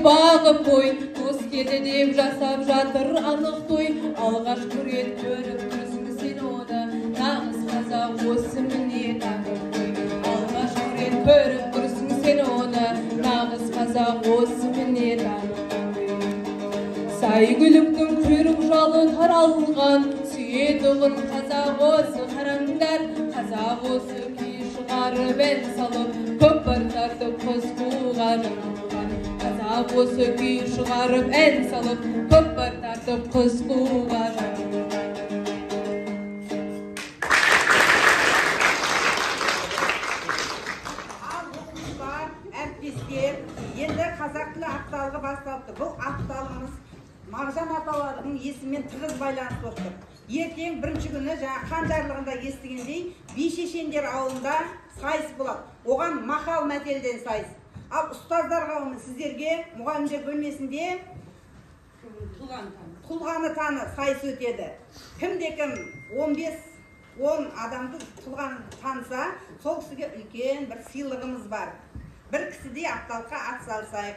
bağып қой, дос келді деп жасап жатыр анық той. Алғашқы рет көріп тұрсың сен оны, нағыз қазақ осы міне тағып қой. Алғашқы рет көріп тұрсың сен оны, нағыз қазақ осы міне тағып қой. Сәйгүліктің құйрық жалы таралған, сүйетұғын қазақ осы қараңдар. Қазақ осы күй шығарып ән салып, көкпар тартып қыз қууға жаралған. Қазақ осы күй шығарып ән салып, көкпар тартып қыз қууға жаралған. Ал оқушылар, әріптестер, енді қазақ тілі апталығы басталыпты. Бұл апталығымыз Мағжан аталарының есімімен тығыз байланысты отыр. Ертең бірінші күні қанжарлығында естігендей Бишешендер ауылында сайыс болады. Оған мақал мәтелден сайыс. Ал ұстаздар қауымы сіздерге мұғалімдер бөлмесінде тұлғаны таны сайыс өтеді. Кімде-кім 15-10 адамды тұлғаны таныса, сол кісіге үлкен бір сыйлығымыз бар. Бір кісідей апталыққа атсалысайық.